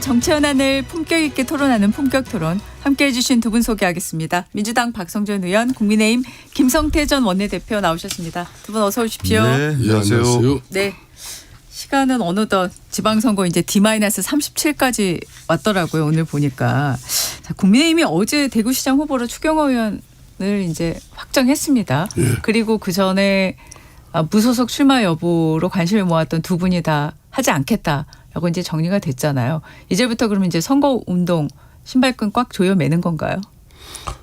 정치 현안을 품격 있게 토론하는 품격 토론 함께해 주신 두 분 소개하겠습니다. 민주당 박성준 의원, 국민의힘 김성태 전 원내대표 나오셨습니다. 두 분 어서 오십시오. 네, 안녕하세요. 네. 시간은 어느덧 지방선거 이제 D-37까지 왔더라고요. 오늘 보니까. 자, 국민의힘이 어제 대구시장 후보로 추경호 의원을 이제 확정했습니다. 예. 그리고 그 전에 무소속 출마 여부로 관심을 모았던 두 분이 다 하지 않겠다라고 이제 정리가 됐잖아요. 이제부터 그러면 이제 선거 운동 신발끈 꽉 조여 매는 건가요?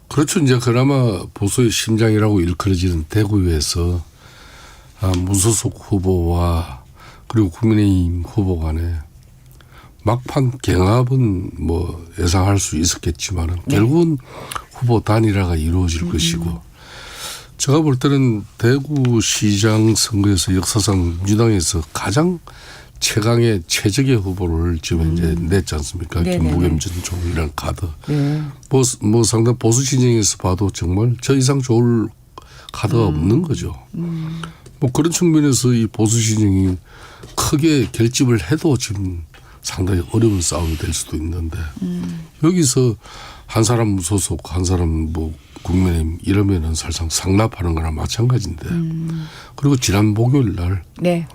그렇죠. 이제 그나마 보수의 심장이라고 일컬어지는 대구에서 무소속 후보와 그리고 국민의힘 후보 간에 막판 경합은 뭐 예상할 수 있었겠지만은 결국은 후보 단일화가 이루어질 것이고 제가 볼 때는 대구시장 선거에서 역사상 민주당에서 가장 최강의 최적의 후보를 지금 이제 냈지 않습니까? 김부겸 전 총리라는 카드. 네. 뭐 상당 보수 진영에서 봐도 정말 저 이상 좋을 카드가 없는 거죠. 뭐 그런 측면에서 이 보수 진영이 크게 결집을 해도 지금 상당히 어려운 싸움이 될 수도 있는데 여기서 한 사람 무소속 한 사람 뭐 국민의힘 이러면은 사실상 상납하는 거나 마찬가지인데 그리고 지난 목요일 날 네.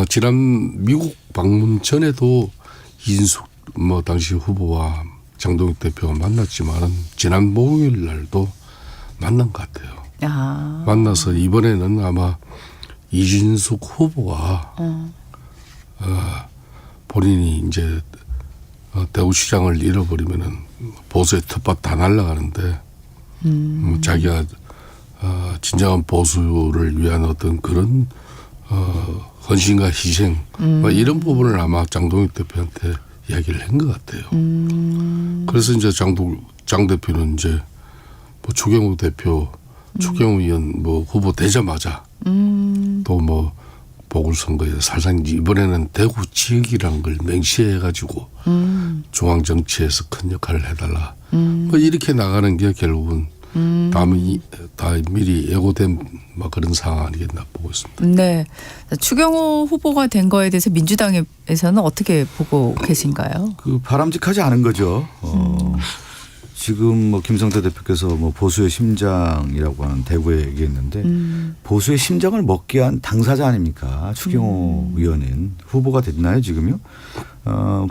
지난 미국 방문 전에도 이진숙 뭐 당시 후보와 장동혁 대표가 만났지만은 지난 목요일 날도 만난 것 같아요. 만나서 이번에는 아마 이진숙 후보가 본인이 이제 대구시장을 잃어버리면은 보수의 텃밭 다 날아가는데 자기가 진정한 보수를 위한 어떤 그런 헌신과 희생 뭐 이런 부분을 아마 장동혁 대표한테 이야기를 한 것 같아요. 그래서 이제 장 대표는 이제 뭐 추경호 대표, 추경호 의원 뭐 후보 되자마자 또 뭐 보궐선거에 사실상 이번에는 대구 지역이라는 걸 맹시해가지고 중앙 정치에서 큰 역할을 해달라. 뭐 이렇게 나가는 게 결국은 다 미리 예고된 막 그런 상황 아니겠나 보고 있습니다. 네. 추경호 후보가 된 거에 대해서 민주당에서는 어떻게 보고 계신가요? 바람직하지 않은 거죠. 지금 뭐 김성태 대표께서 뭐 보수의 심장이라고 하는 대구에 얘기했는데 보수의 심장을 먹게 한 당사자 아닙니까? 추경호 의원은 후보가 됐나요 지금요?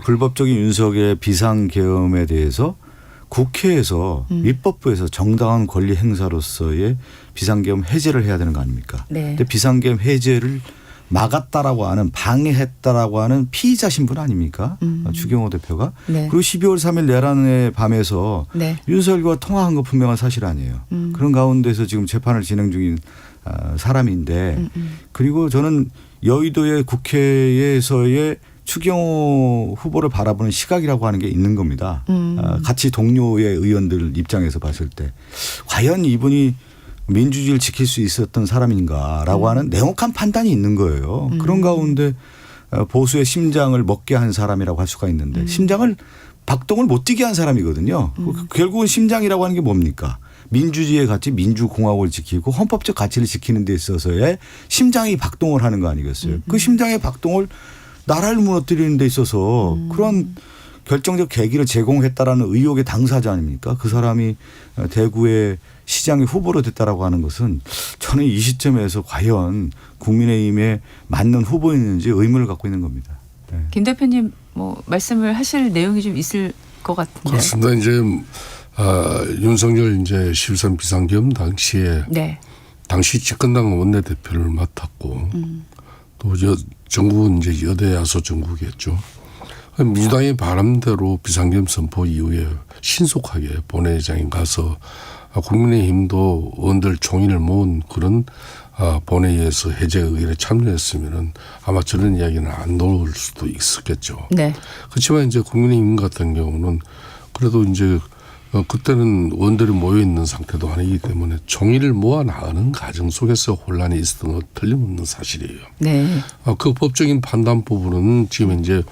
불법적인 윤석의 비상계엄에 대해서 국회에서 입법부에서 정당한 권리 행사로서의 비상계엄 해제를 해야 되는 거 아닙니까? 네. 근데 비상계엄 해제를 막았다라고 하는 방해했다라고 하는 피의자 신분 아닙니까? 추경호 대표가. 네. 그리고 12월 3일 내란의 밤에서 윤석열과 통화한 거 분명한 사실 아니에요. 그런 가운데서 지금 재판을 진행 중인 사람인데 그리고 저는 여의도의 국회에서의 추경호 후보를 바라보는 시각이라고 하는 게 있는 겁니다. 같이 동료의 의원들 입장에서 봤을 때 과연 이분이 민주주의를 지킬 수 있었던 사람인가라고 하는 냉혹한 판단이 있는 거예요. 그런 가운데 보수의 심장을 먹게 한 사람이라고 할 수가 있는데 심장을 박동을 못 뛰게 한 사람이거든요. 결국은 심장이라고 하는 게 뭡니까? 민주주의의 가치, 민주공화국을 지키고 헌법적 가치를 지키는 데 있어서의 심장이 박동을 하는 거 아니겠어요? 그 심장의 박동을 나라를 무너뜨리는 데 있어서 그런 결정적 계기를 제공했다라는 의혹의 당사자 아닙니까? 그 사람이 대구의 시장의 후보로 됐다라고 하는 것은 저는 이 시점에서 과연 국민의힘에 맞는 후보였는지 의문을 갖고 있는 겁니다. 네. 김 대표님 뭐 말씀을 하실 내용이 좀 있을 것 같은데요. 그렇습니다. 이제 윤석열 이제 13 비상계엄 당시에 당시 집권당 원내대표를 맡았고 또 전국은 이제 여대 야소 전국이었죠. 민주당의 바람대로 비상계엄 선포 이후에 신속하게 본회의장에 가서 국민의힘도 의원들 총인을 모은 그런 본회의에서 해제 의결에 참여했으면은 아마 저런 이야기는 안 나올 수도 있었겠죠. 네. 그렇지만 이제 국민의힘 같은 경우는 그래도 이제 그때는 의원들이 모여 있는 상태도 아니기 때문에 총의를 모아 나가는 과정 속에서 혼란이 있었던 건 틀림없는 사실이에요. 네. 그 법적인 판단 부분은 지금 이제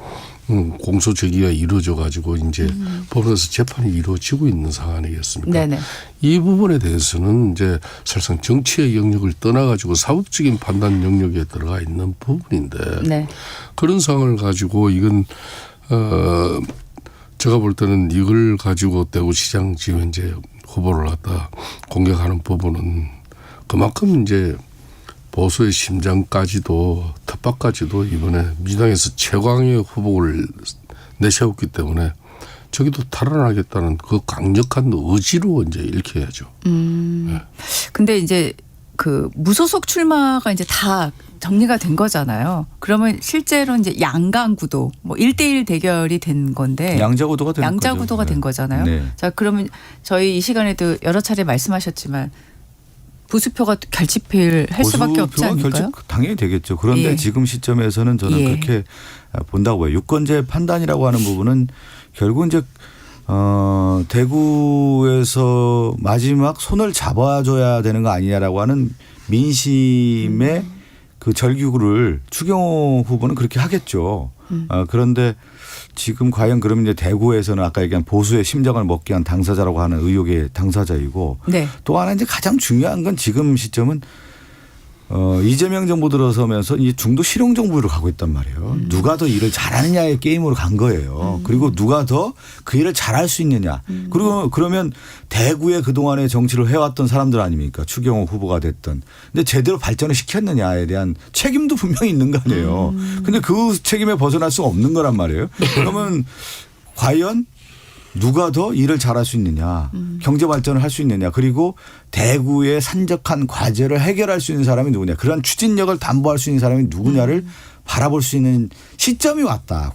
공소 제기가 이루어져 가지고 이제 법원에서 재판이 이루어지고 있는 상황 아니겠습니까? 네네. 이 부분에 대해서는 이제 사실상 정치의 영역을 떠나 가지고 사법적인 판단 영역에 들어가 있는 부분인데 그런 상황을 가지고 이건 제가 볼 때는 이걸 가지고 대구시장 지금 현재 후보를 갖다 공격하는 부분은 그만큼 이제 보수의 심장까지도 텃밭까지도 이번에 민주당에서 최강의 후보를 내세웠기 때문에 저기도 탈환하겠다는 그 강력한 의지로 이제 읽혀야죠. 네. 근데 이제 그 무소속 출마가 이제 다 정리가 된 거잖아요. 그러면 실제로 이제 양강구도 뭐 1대1 대결이 된 건데 양자구도가 된 양자구도가 거죠. 된 거잖아요. 네. 자, 그러면 저희 이 시간에도 여러 차례 말씀하셨지만 보수표가 결집을 할 수밖에 없지 않을까요? 결집 당연히 되겠죠. 그런데 예. 지금 시점에서는 저는 예. 그렇게 본다고 봐요. 유권자의 판단이라고 하는 부분은 결국 이제 대구에서 마지막 손을 잡아줘야 되는 거 아니냐라고 하는 민심의 그 절규를 추경호 후보는 그렇게 하겠죠. 그런데 지금 과연 그러면 이제 대구에서는 아까 얘기한 보수의 심장을 먹게 한 당사자라고 하는 의혹의 당사자이고 네. 또 하나 이제 가장 중요한 건 지금 시점은 이재명 정부 들어서면서 이 중도 실용 정부로 가고 있단 말이에요. 누가 더 일을 잘하느냐의 게임으로 간 거예요. 그리고 누가 더 그 일을 잘할 수 있느냐. 그리고 그러면 대구에 그동안에 정치를 해왔던 사람들 아닙니까? 추경호 후보가 됐던. 근데 제대로 발전을 시켰느냐에 대한 책임도 분명히 있는 거 아니에요. 근데 그 책임에 벗어날 수가 없는 거란 말이에요. 그러면 과연 누가 더 일을 잘할 수 있느냐, 경제 발전을 할 수 있느냐, 그리고 대구의 산적한 과제를 해결할 수 있는 사람이 누구냐, 그런 추진력을 담보할 수 있는 사람이 누구냐를 바라볼 수 있는 시점이 왔다.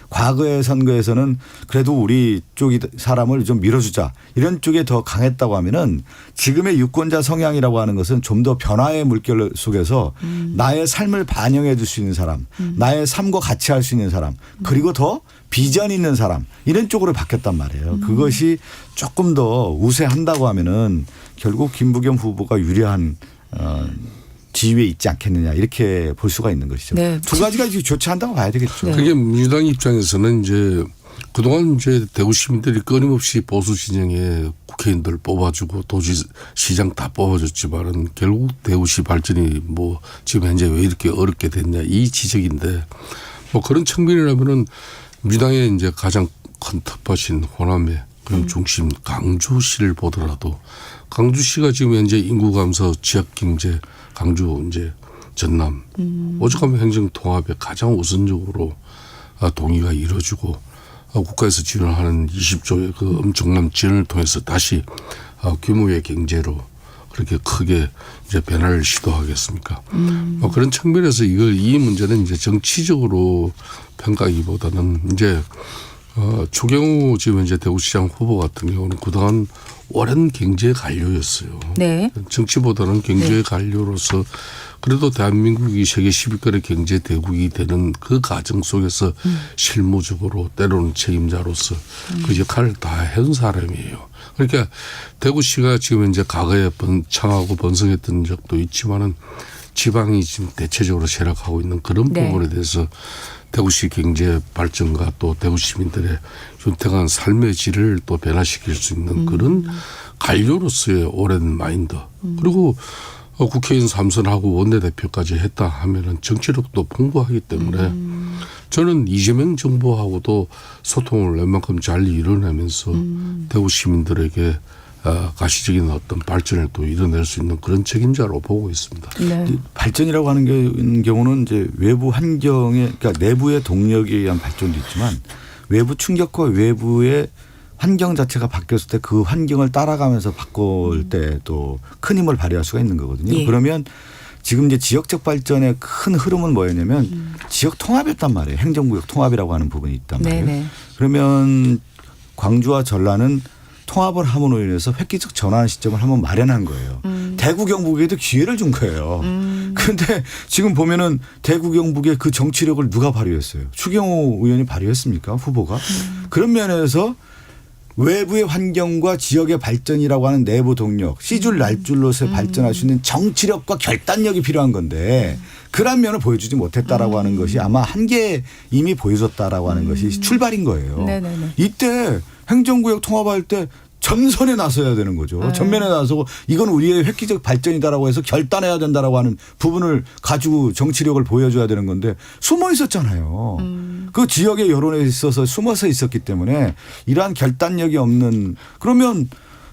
과거의 선거에서는 그래도 우리 쪽이 사람을 좀 밀어주자 이런 쪽에 더 강했다고 하면은 지금의 유권자 성향이라고 하는 것은 좀 더 변화의 물결 속에서 나의 삶을 반영해 줄 수 있는 사람, 나의 삶과 같이 할 수 있는 사람, 그리고 더 비전 있는 사람 이런 쪽으로 바뀌었단 말이에요. 그것이 조금 더 우세한다고 하면은 결국 김부겸 후보가 유리한 지위에 있지 않겠느냐 이렇게 볼 수가 있는 것이죠. 네. 두 가지가 좋지 않다고 봐야 되겠죠. 네. 그게 민주당 입장에서는 이제 그동안 이제 대구 시민들이 끊임없이 보수 진영에 국회의원들 뽑아주고 도지시장 다 뽑아줬지만은 결국 대구시 발전이 뭐 지금 현재 왜 이렇게 어렵게 됐냐 이 지적인데 뭐 그런 측면이라면은 민주당의 이제 가장 큰 텃밭인 호남의 그런 중심 강주시를 보더라도 강주시가 지금 현재 인구 감소 지역 경제 강주 이제 전남 오죽하면 행정 통합에 가장 우선적으로 동의가 이루어지고 국가에서 지원하는 20조의 그 엄청난 지원을 통해서 다시 규모의 경제로 그렇게 크게 이제 변화를 시도하겠습니까? 그런 측면에서 이 문제는 이제 정치적으로 평가하기보다는 이제 추경호 지금 이제 대구시장 후보 같은 경우는 그동안 오랜 경제 관료였어요. 네. 정치보다는 경제 관료로서 그래도 대한민국이 세계 10위권의 경제 대국이 되는 그 과정 속에서 실무적으로 때로는 책임자로서 그 역할을 다 해온 사람이에요. 그러니까 대구시가 지금 이제 과거에 창하고 번성했던 적도 있지만은 지방이 지금 대체적으로 쇠락하고 있는 그런 네. 부분에 대해서 대구시 경제 발전과 또 대구 시민들의 윤택한 삶의 질을 또 변화시킬 수 있는 그런 관료로서의 오랜 마인드 그리고 국회의원 3선하고 원내대표까지 했다 하면은 정치력도 풍부하기 때문에 저는 이재명 정부하고도 소통을 웬만큼 잘 이뤄내면서 대구 시민들에게 가시적인 어떤 발전을 또 이뤄낼 수 있는 그런 책임자로 보고 있습니다. 네. 발전이라고 하는 경우는 이제 외부 환경에 그러니까 내부의 동력에 의한 발전도 있지만 외부 충격과 외부의 환경 자체가 바뀌었을 때 그 환경을 따라가면서 바꿀 때 또 큰 힘을 발휘할 수가 있는 거거든요. 예. 그러면 지금 이제 지역적 발전의 큰 흐름은 뭐였냐면 지역 통합이었단 말이에요. 행정구역 통합이라고 하는 부분이 있단 말이에요. 네네. 그러면 광주와 전라는 통합을 함으로 인해서 획기적 전환 시점을 한번 마련한 거예요. 대구 경북에도 기회를 준 거예요. 그런데 지금 보면은 대구 경북의 그 정치력을 누가 발휘했어요? 추경호 의원이 발휘했습니까? 후보가? 그런 면에서 외부의 환경과 지역의 발전이라고 하는 내부 동력, 씨줄 날줄로서 발전할 수 있는 정치력과 결단력이 필요한 건데 그런 면을 보여주지 못했다라고 하는 것이 아마 한계 이미 보여줬다라고 하는 것이 출발인 거예요. 네네네. 이때 행정구역 통합할 때 전선에 나서야 되는 거죠. 전면에 나서고 이건 우리의 획기적 발전이다라고 해서 결단해야 된다라고 하는 부분을 가지고 정치력을 보여줘야 되는 건데 숨어 있었잖아요. 그 지역의 여론에 있어서 숨어서 있었기 때문에 이러한 결단력이 없는 그러면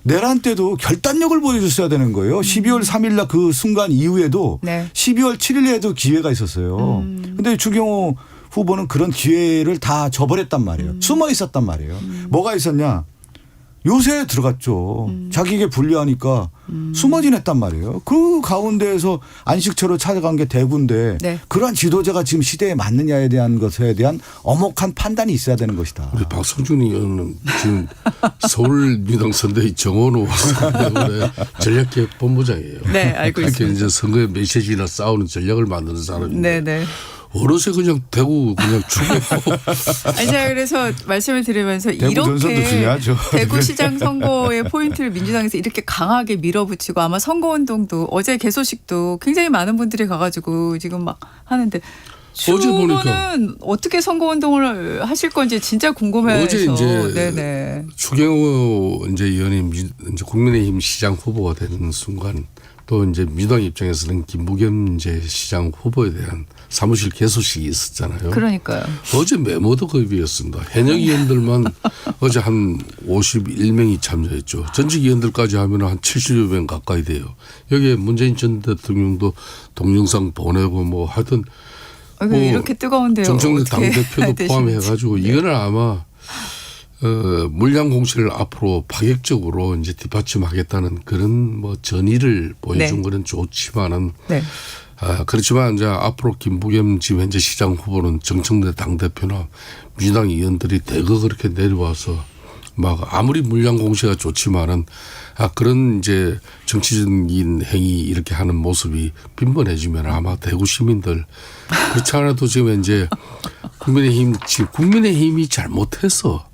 내란 때도 결단력을 보여줬어야 되는 거예요. 12월 3일 날 그 순간 이후에도 네. 12월 7일에도 기회가 있었어요. 근데 추경호 후보는 그런 기회를 다 저버렸단 말이에요. 숨어 있었단 말이에요. 뭐가 있었냐. 요새에 들어갔죠. 자기에게 불리하니까 숨어 지냈단 말이에요. 그 가운데에서 안식처로 찾아간 게 대구인데 네. 그러한 지도자가 지금 시대에 맞느냐에 대한 것에 대한 엄혹한 판단이 있어야 되는 것이다. 우리 박성준 의원은 지금 서울민당 선대위 정원호 선대원의 전략기획 본부장이에요. 네, 알고 그렇게 있습니다. 이제 선거의 메시지나 싸우는 전략을 만드는 사람인데 네네. 어느새 그냥 대구 그냥 추격하고 아니 제가 그래서 말씀을 드리면서 대구 전선도 이렇게 중요하죠. 대구시장 선거의 포인트를 민주당에서 이렇게 강하게 밀어붙이고 아마 선거운동도 어제 개소식도 굉장히 많은 분들이 가가지고 지금 막 하는데 어제 보니까 주호는 어떻게 선거운동을 하실 건지 진짜 궁금해서 어제 이제 네네. 추경호 이제 의원이 이제 국민의힘 시장 후보가 되는 순간 또 이제 민주당 입장에서는 김부겸 이제 시장 후보에 대한 사무실 개소식이 있었잖아요. 그러니까요. 어제 메모도 급이었습니다. 현역 의원들만 어제 한 51명이 참여했죠. 전직 의원들까지 하면 한 70여 명 가까이 돼요. 여기에 문재인 전 대통령도 동영상 보내고 뭐 하여튼 뭐 이렇게 뜨거운데요. 정청래 어떻게 당대표도 해야 포함해가지고 되시는지. 이거는 아마 물량 공세를 앞으로 파격적으로 이제 뒷받침하겠다는 그런 뭐 전의를 보여준 네. 거는 좋지만은 네. 그렇지만 이제 앞으로 김부겸 지금 현재 시장 후보는 정청래 당대표나 민주당 의원들이 대거 그렇게 내려와서 막 아무리 물량 공세가 좋지만은 그런 이제 정치적인 행위 이렇게 하는 모습이 빈번해지면 아마 대구 시민들 그렇지 않아도 지금 이제 국민의힘이 잘못해서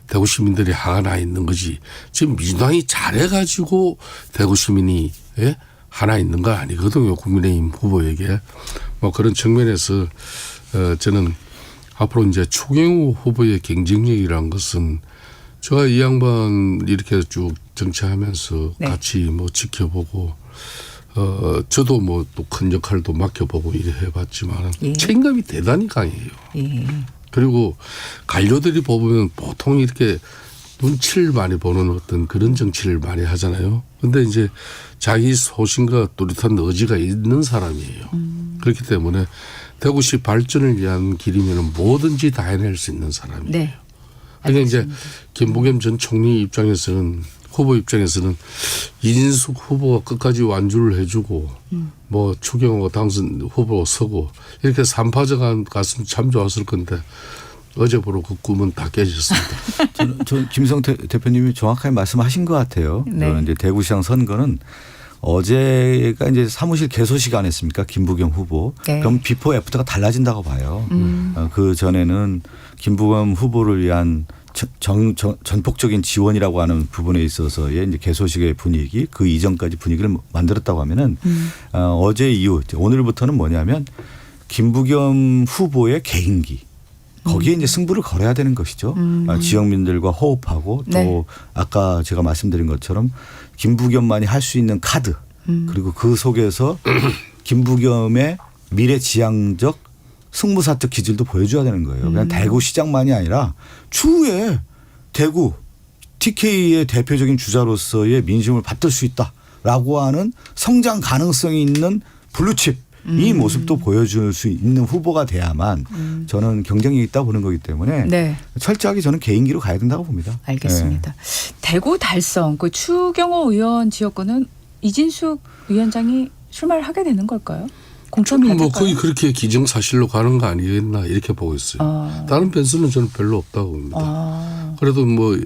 대구 시민들이 화가 나 있는 거지. 지금 민주당이 잘해가지고 대구 시민이 하나 있는 거 아니거든요. 국민의힘 후보에게. 뭐 그런 측면에서 저는 앞으로 이제 추경호 후보의 경쟁력이란 것은 제가 이 양반 이렇게 쭉 정치하면서 네. 같이 뭐 지켜보고 저도 뭐 또 큰 역할도 맡겨보고 이래 해봤지만 예. 책임감이 대단히 강해요. 예. 그리고 관료들이 보면 보통 이렇게 눈치를 많이 보는 어떤 그런 정치를 많이 하잖아요. 그런데 이제 자기 소신과 뚜렷한 의지가 있는 사람이에요. 그렇기 때문에 대구시 발전을 위한 길이면 뭐든지 다 해낼 수 있는 사람이에요. 네. 그러니까 이제 김부겸 전 총리 입장에서는 후보 입장에서는 이진숙 후보가 끝까지 완주를 해주고 뭐 추경호 당선 후보 서고 이렇게 3파전 갔으면 참 좋았을 건데 어제부로 그 꿈은 다 깨졌습니다. 저 김성태 대표님이 정확하게 말씀하신 것 같아요. 네. 이제 대구시장 선거는 어제가 이제 사무실 개소식 안 했습니까? 김부겸 후보. 네. 그럼 비포 애프터가 달라진다고 봐요. 그 전에는 김부겸 후보를 위한 전폭적인 지원이라고 하는 부분에 있어서의 이제 개소식의 분위기 그 이전까지 분위기를 만들었다고 하면은 어제 이후 오늘부터는 뭐냐면 김부겸 후보의 개인기 거기에 이제 승부를 걸어야 되는 것이죠. 지역민들과 호흡하고 또 네. 아까 제가 말씀드린 것처럼 김부겸만이 할 수 있는 카드 그리고 그 속에서 김부겸의 미래지향적 승부사적 기질도 보여줘야 되는 거예요. 그냥 대구시장만이 아니라 추후에 대구 TK의 대표적인 주자로서의 민심을 받들 수 있다라고 하는 성장 가능성이 있는 블루칩 이 모습도 보여줄 수 있는 후보가 돼야만 저는 경쟁력이 있다 보는 거기 때문에 네. 철저하게 저는 개인기로 가야 된다고 봅니다. 알겠습니다. 대구 달성 그 추경호 의원 지역구는 이진숙 위원장이 출마하게 되는 걸까요? 공천 저는 뭐 받을까요? 거의 그렇게 기정사실로 가는 거 아니겠나 이렇게 보고 있어요. 다른 변수는 저는 별로 없다고 봅니다. 그래도 뭐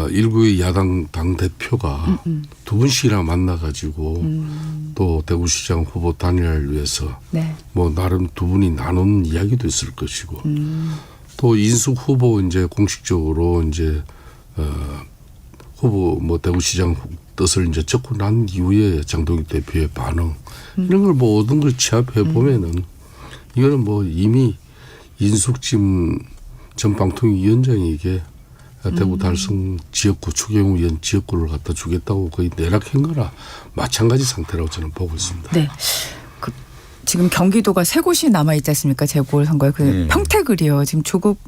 일부의 야당 당대표가 두 분씩이나 만나가지고 또 대구시장 후보 단일화를 위해서 네. 뭐 나름 두 분이 나눈 이야기도 있을 것이고 또 인숙 후보 이제 공식적으로 이제 후보 뭐 대구시장 뜻을 이제 적고 난 이후에 장동익 대표의 반응 이런 걸 모든 걸 취합해 보면은 이거는 뭐 이미 인숙 지금 전 방통위원장에게 대구 달성 지역구 추경호 의원 지역구를 갖다 주겠다고 거의 내락한 거나 마찬가지 상태라고 저는 보고 있습니다. 네. 지금 경기도가 세 곳이 남아 있지 않습니까? 재보궐선거에 그 평택을이요. 지금 조국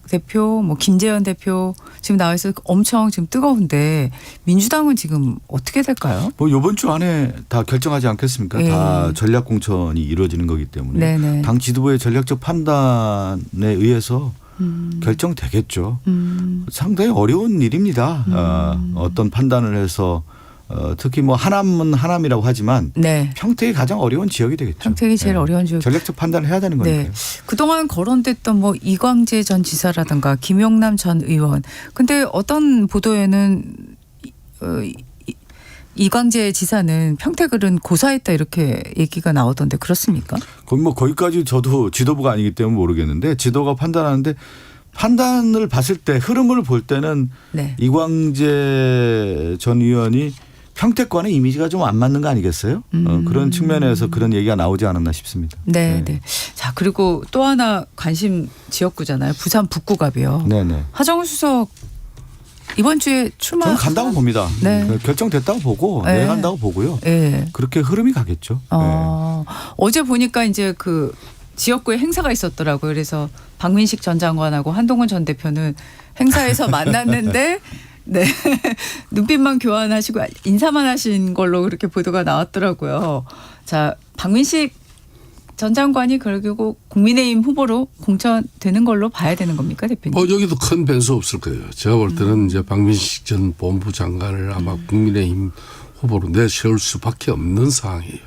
대표, 뭐 김재현 대표 지금 나와 있어서 엄청 지금 뜨거운데 민주당은 지금 어떻게 될까요? 뭐 이번 주 안에 다 결정하지 않겠습니까? 다 전략 공천이 이루어지는 거기 때문에 네네. 당 지도부의 전략적 판단에 의해서 결정되겠죠. 상당히 어려운 일입니다. 어떤 판단을 해서 특히 뭐 하남은 하남이라고 하지만 네. 평택이 가장 어려운 지역이 되겠죠. 평택이 제일 어려운 지역. 전략적 판단을 해야 되는 거니까요. 네. 그동안 거론됐던 뭐 이광재 전 지사라든가 김용남 전 의원. 근데 어떤 보도에는 이광재 지사는 평택을은 고사했다 이렇게 얘기가 나오던데 그렇습니까? 거기 뭐 거기까지 저도 지도부가 아니기 때문에 모르겠는데 지도가 판단하는데 판단을 봤을 때 흐름을 볼 때는 네. 이광재 전 의원이 평택과는 이미지가 좀 안 맞는 거 아니겠어요? 그런 측면에서 그런 얘기가 나오지 않았나 싶습니다. 네, 네. 자, 그리고 또 하나 관심 지역구잖아요. 부산 북구갑이요. 네네. 하정우 수석 이번 주에 출마. 저는 간다고 봅니다. 네. 결정됐다고 보고 네. 내간다고 보고요. 네. 그렇게 흐름이 가겠죠. 어제 보니까 이제 그 지역구에 행사가 있었더라고요. 그래서 박민식 전 장관하고 한동훈 전 대표는 행사에서 만났는데 네. 눈빛만 교환하시고 인사만 하신 걸로 그렇게 보도가 나왔더라고요. 자, 박민식 전 장관이 결국 국민의힘 후보로 공천되는 걸로 봐야 되는 겁니까, 대표님? 여기도 큰 변수 없을 거예요. 제가 볼 때는 이제 박민식 전 본부 장관을 아마 국민의힘 후보로 내세울 수밖에 없는 상황이에요.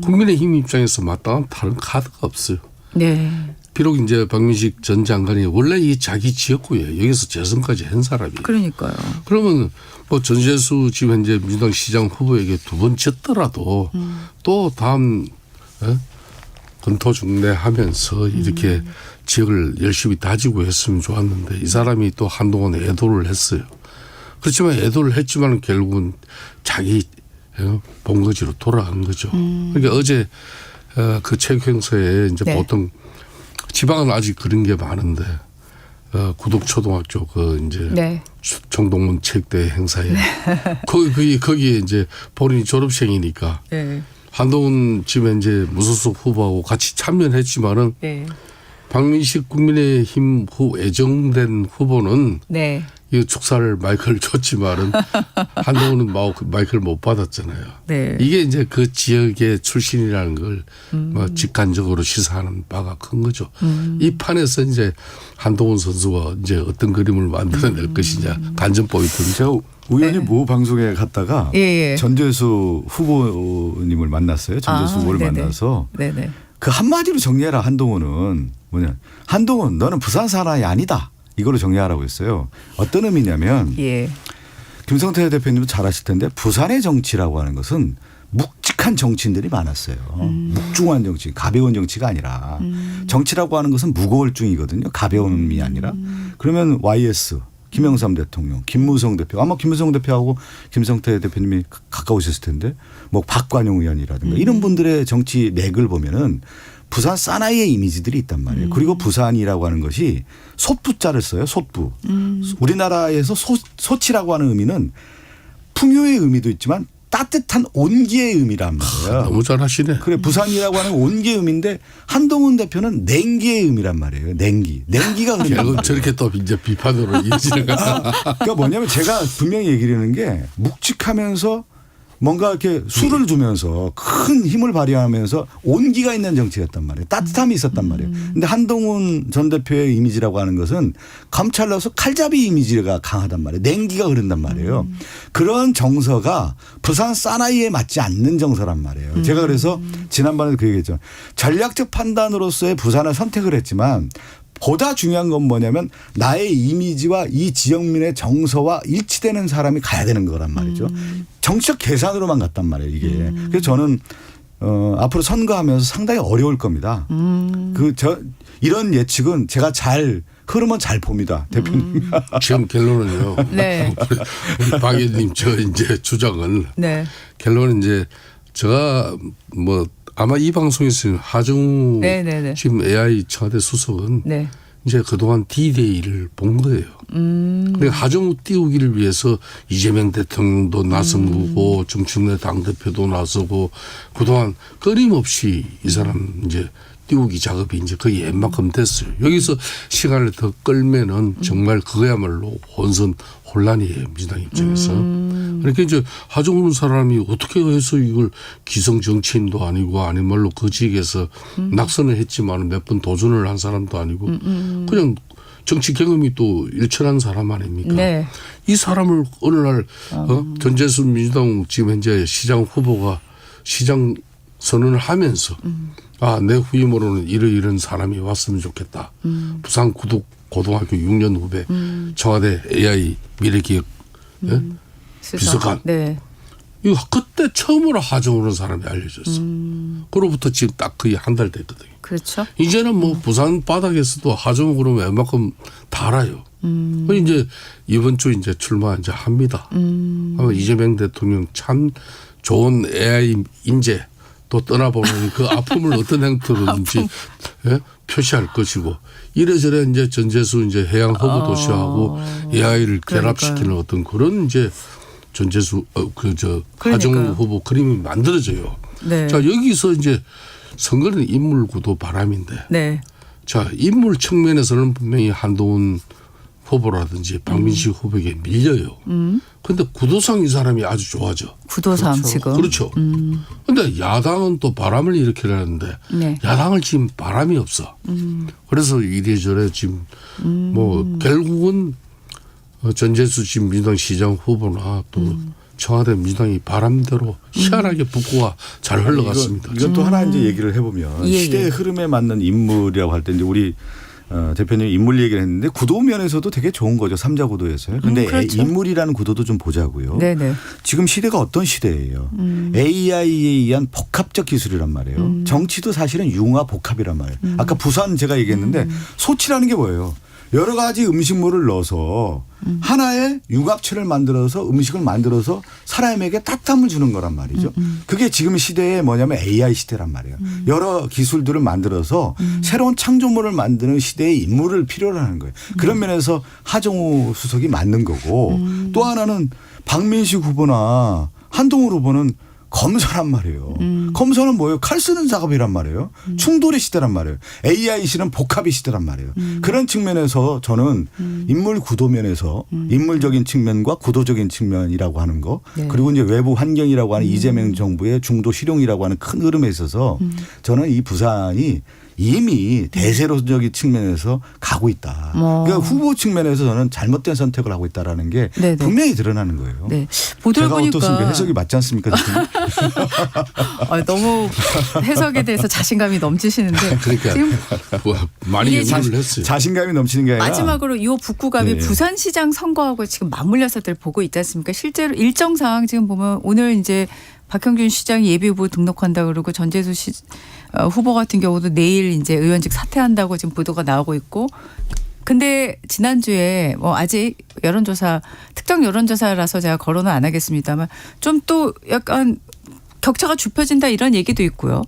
국민의힘 입장에서 마땅한 다른 카드가 없어요. 네. 비록 이제 박민식 전 장관이 원래 이 자기 지역구에 여기서 재선까지 한 사람이에요. 그러니까요. 그러면 뭐 전재수 지금 현재 민주당 시장 후보에게 두 번 졌더라도 또 다음 건토중대하면서 이렇게 지역을 열심히 다지고 했으면 좋았는데 이 사람이 또 한동안 애도를 했어요. 그렇지만 애도를 했지만 결국은 자기 본거지로 돌아간 거죠. 그러니까 어제 그 체육행사에 이제 네. 보통 지방은 아직 그런 게 많은데 구덕초등학교 그 이제 네. 정동문 체육대회 행사에 거기에 이제 본인이 졸업생이니까 네. 한동훈 지금 이제 무소속 후보하고 같이 참여했지만은 네. 박민식 국민의힘 애정된 후보는 네. 이 축사를 마이크를 줬지만은 한동훈은 마이크를 못 받았잖아요. 네. 이게 이제 그 지역의 출신이라는 걸 뭐 직관적으로 시사하는 바가 큰 거죠. 이 판에서 이제 한동훈 선수가 이제 어떤 그림을 만들어낼 것이냐 관전 포인트는 제가 우연히 네. 모 방송에 갔다가 예. 전재수 후보님을 만났어요. 전재수 후보를 네네. 만나서 네네. 그 한마디로 정리해라. 한동훈은 뭐냐. 한동훈 너는 부산 사람이 아니다. 이걸로 정리하라고 했어요. 어떤 의미냐면 예. 김성태 대표님도 잘 아실 텐데 부산의 정치라고 하는 것은 묵직한 정치인들이 많았어요. 묵중한 정치, 가벼운 정치가 아니라 정치라고 하는 것은 무거울 중이거든요. 가벼움이 아니라. 그러면 YS 김영삼 대통령, 김무성 대표 아마 김무성 대표하고 김성태 대표님이 가까우셨을 텐데 뭐 박관용 의원이라든가 이런 분들의 정치 렉을 보면은 부산 사나이의 이미지들이 있단 말이에요. 그리고 부산이라고 하는 것이 솥부자를 써요. 솥부. 우리나라에서 소치라고 하는 의미는 풍요의 의미도 있지만 따뜻한 온기의 의미란 말이에요. 너무 잘하시네. 그래 부산이라고 하는 온기의 의미인데 한동훈 대표는 냉기의 의미란 말이에요. 냉기가 흐른단 결국 말이에요. 저렇게 또 이제 비판으로 이어지는 거야. 그러니까 뭐냐면 제가 분명히 얘기를 하는 게 묵직하면서 뭔가 이렇게 술을 주면서 큰 힘을 발휘하면서 온기가 있는 정치였단 말이에요. 따뜻함이 있었단 말이에요. 근데 한동훈 전 대표의 이미지라고 하는 것은 검찰로서 칼잡이 이미지가 강하단 말이에요. 냉기가 흐른단 말이에요. 그런 정서가 부산 사나이에 맞지 않는 정서란 말이에요. 제가 그래서 지난번에 그 얘기했죠. 전략적 판단으로서의 부산을 선택을 했지만 보다 중요한 건 뭐냐면 나의 이미지와 이 지역민의 정서와 일치되는 사람이 가야 되는 거란 말이죠. 정치적 계산으로만 갔단 말이에요, 이게. 그래서 저는 앞으로 선거하면서 상당히 어려울 겁니다. 이런 예측은 제가 흐름은 잘 봅니다, 대표님. 지금 결론은요. 네. 우리 박 의원님 저 이제 주장은 네. 결론은 이제 제가 뭐 아마 이 방송에서 하정우 네네네. 지금 AI 청와대 수석은 네. 이제 그동안 D-Day를 본 거예요. 그러니까 하정우 띄우기를 위해서 이재명 대통령도 나선 거고 정청래 당대표도 나서고 그동안 끊임없이 이 사람 이제 띄우기 작업이 이제 거의 웬만큼 됐어요. 여기서 시간을 더 끌면은 정말 그거야말로 혼선혼란이에요. 민주당 입장에서. 그러니까 이제 하정우 사람이 어떻게 해서 이걸 기성 정치인도 아니고 아닌 말로 그 지역에서 낙선을 했지만 몇 번 도전을 한 사람도 아니고 그냥 정치 경험이 또 일천한 사람 아닙니까? 네. 이 사람을 어느 날 전재수 민주당 지금 현재 시장 후보가 시장 선언을 하면서 내 후임으로는 이런 사람이 왔으면 좋겠다. 부산 고등학교 6년 후배 청와대 AI 미래기획 비서관. 네. 이거 그때 처음으로 하정우라는 사람이 알려졌어. 그로부터 지금 딱 거의 한 달 됐거든요. 그렇죠. 이제는 뭐 부산 바닥에서도 하정우 그러면 웬만큼 다 알아요. 이제 이번 주 이제 출마 이제 합니다. 아마 이재명 대통령 참 좋은 AI 인재 또 떠나보는 그 아픔을 어떤 형태로든지 예? 표시할 것이고 이래저래 이제 전재수 이제 해양 허브 도시하고 AI를 결합시키는 어떤 그런 이제 전재수 하정우 후보 그림이 만들어져요. 네. 자 여기서 이제 선거는 인물 구도 바람인데. 네. 자 인물 측면에서는 분명히 한동훈 후보라든지 박민식 후보에게 밀려요. 그런데 구도상 이 사람이 아주 좋아져. 구도상 그렇죠. 지금. 그렇죠. 그런데 야당은 또 바람을 일으키려는데 네. 야당을 지금 바람이 없어. 그래서 이래저래 지금 뭐 결국은 전재수 지금 민주당 시장 후보나 또 청와대 민주당이 바람대로 희한하게 북구가 잘 흘러갔습니다. 이건 또 하나 이제 얘기를 해보면 예, 시대의 흐름에 맞는 인물이라고 할 때 이제 우리 대표님 인물 얘기를 했는데 구도 면에서도 되게 좋은 거죠. 3자 구도에서요. 그런데 그렇죠. 인물이라는 구도도 좀 보자고요. 네네. 지금 시대가 어떤 시대예요. AI에 의한 복합적 기술이란 말이에요. 정치도 사실은 융화 복합이란 말이에요. 아까 부산 제가 얘기했는데 소치라는 게 뭐예요. 여러 가지 음식물을 넣어서 하나의 융합체를 만들어서 음식을 만들어서 사람에게 따뜻함을 주는 거란 말이죠. 그게 지금 시대에 뭐냐면 AI 시대란 말이에요. 여러 기술들을 만들어서 새로운 창조물을 만드는 시대의 인물을 필요로 하는 거예요. 그런 면에서 하정우 수석이 맞는 거고 또 하나는 박민식 후보나 한동훈 후보는 검사란 말이에요. 검사는 뭐예요? 칼 쓰는 작업이란 말이에요. 충돌의 시대란 말이에요. AI 시대는 복합의 시대란 말이에요. 그런 측면에서 저는 인물 구도 면에서 인물적인 측면과 구도적인 측면이라고 하는 거 네. 그리고 이제 외부 환경이라고 하는 이재명 정부의 중도 실용이라고 하는 큰 흐름에 있어서 저는 이 부산이 이미 대세로적인 측면에서 가고 있다. 그러니까 후보 측면에서 저는 잘못된 선택을 하고 있다라는 게 네네. 분명히 드러나는 거예요. 네. 보도를 제가 보니까 어떻습니까? 해석이 맞지 않습니까? 너무 해석에 대해서 자신감이 넘치시는데 그러니까 지금 많이 이게 연구를 했어요. 자신감이 넘치는 게 아니라 마지막으로 이 북구갑이 네. 부산시장 선거하고 지금 맞물려서들 보고 있지 않습니까? 실제로 일정상 지금 보면 오늘 이제 박형준 시장이 예비후보 등록한다 그러고 전재수 후보 같은 경우도 내일 이제 의원직 사퇴한다고 지금 보도가 나오고 있고 근데 지난주에 뭐 아직 여론조사 특정 여론조사라서 제가 거론은 안 하겠습니다만 좀 또 약간 격차가 좁혀진다 이런 얘기도 있고요.